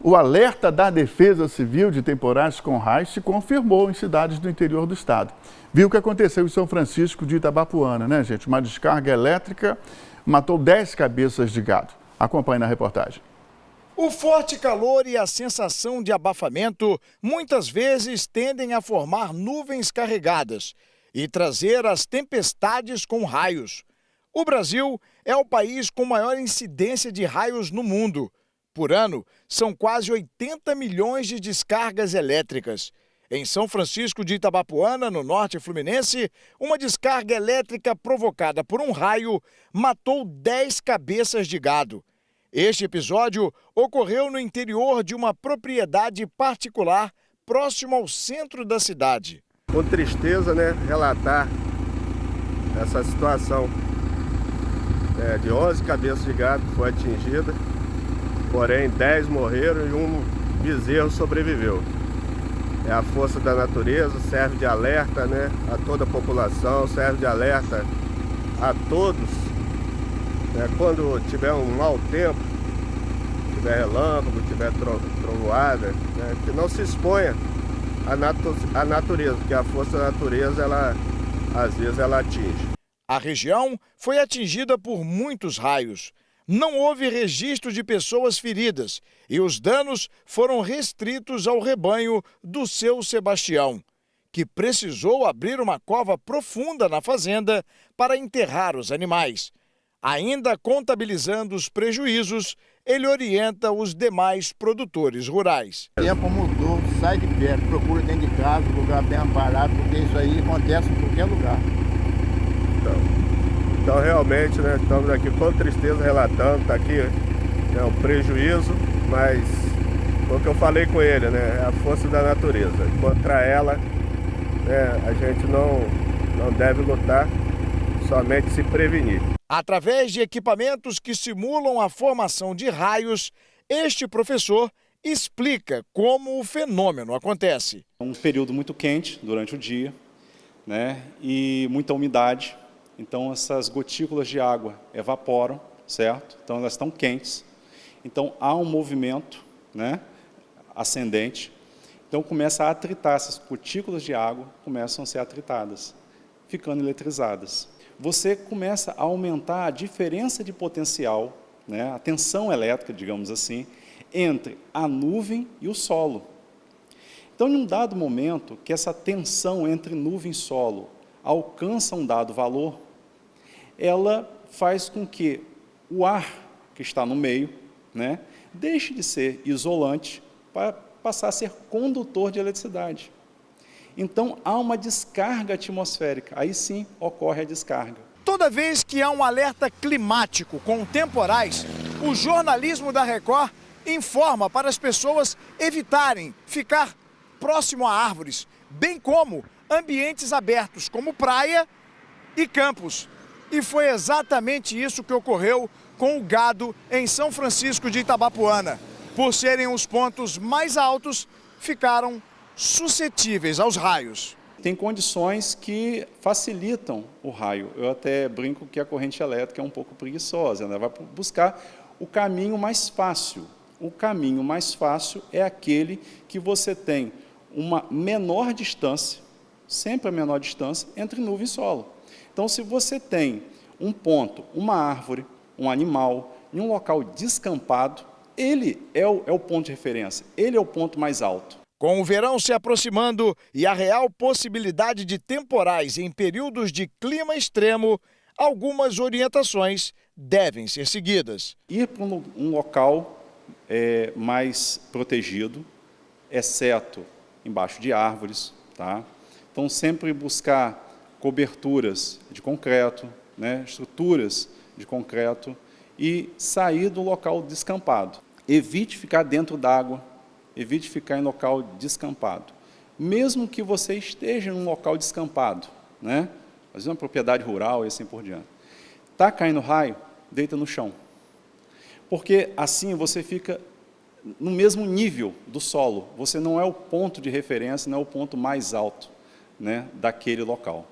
O alerta da Defesa Civil de temporais com raios se confirmou em cidades do interior do estado. Viu o que aconteceu em São Francisco de Itabapuana, né, gente? Uma descarga elétrica matou 10 cabeças de gado. Acompanhe na reportagem. O forte calor e a sensação de abafamento muitas vezes tendem a formar nuvens carregadas e trazer as tempestades com raios. O Brasil é o país com maior incidência de raios no mundo. Por ano, são quase 80 milhões de descargas elétricas. Em São Francisco de Itabapuana, no norte fluminense, uma descarga elétrica provocada por um raio matou 10 cabeças de gado. Este episódio ocorreu no interior de uma propriedade particular próximo ao centro da cidade. Com tristeza, relatar essa situação de 11 cabeças de gado que foi atingida, porém 10 morreram e um bezerro sobreviveu. É a força da natureza, serve de alerta a toda a população, serve de alerta a todos. Quando tiver um mau tempo, tiver relâmpago, tiver trovoada, que não se exponha à natureza, porque a força da natureza, às vezes, ela atinge. A região foi atingida por muitos raios. Não houve registro de pessoas feridas e os danos foram restritos ao rebanho do seu Sebastião, que precisou abrir uma cova profunda na fazenda para enterrar os animais. Ainda contabilizando os prejuízos, ele orienta os demais produtores rurais. O tempo mudou, sai de perto, procura dentro de casa, lugar bem amparado, porque isso aí acontece em qualquer lugar. Então realmente, estamos aqui com tristeza relatando, está aqui um prejuízo, mas o que eu falei com ele, é a força da natureza. Contra ela, a gente não deve lutar, somente se prevenir. Através de equipamentos que simulam a formação de raios, este professor explica como o fenômeno acontece. É um período muito quente durante o dia, e muita umidade. Então essas gotículas de água evaporam, certo? Então elas estão quentes. Então há um movimento, ascendente. Então começa a atritar, essas gotículas de água começam a ser atritadas, ficando eletrizadas. Você começa a aumentar a diferença de potencial, a tensão elétrica, digamos assim, entre a nuvem e o solo. Então, em um dado momento que essa tensão entre nuvem e solo alcança um dado valor, ela faz com que o ar que está no meio, deixe de ser isolante para passar a ser condutor de eletricidade. Então, há uma descarga atmosférica, aí sim ocorre a descarga. Toda vez que há um alerta climático com temporais, o jornalismo da Record informa para as pessoas evitarem ficar próximo a árvores, bem como ambientes abertos, como praia e campos. E foi exatamente isso que ocorreu com o gado em São Francisco de Itabapuana. Por serem os pontos mais altos, ficaram suscetíveis aos raios. Tem condições que facilitam o raio. Eu até brinco que a corrente elétrica é um pouco preguiçosa, ela vai buscar o caminho mais fácil. O caminho mais fácil é aquele que você tem uma menor distância, sempre a menor distância, entre nuvem e solo. Então, se você tem um ponto, uma árvore, um animal, em um local descampado, ele é o ponto de referência, ele é o ponto mais alto. Com o verão se aproximando e a real possibilidade de temporais em períodos de clima extremo, algumas orientações devem ser seguidas. Ir para um local mais protegido, exceto embaixo de árvores, tá? Então, sempre buscar coberturas de concreto, estruturas de concreto e sair do local descampado. Evite ficar dentro d'água, evite ficar em local descampado. Mesmo que você esteja em um local descampado, às vezes uma propriedade rural e assim por diante. Está caindo raio, deita no chão. Porque assim você fica no mesmo nível do solo. Você não é o ponto de referência, não é o ponto mais alto daquele local.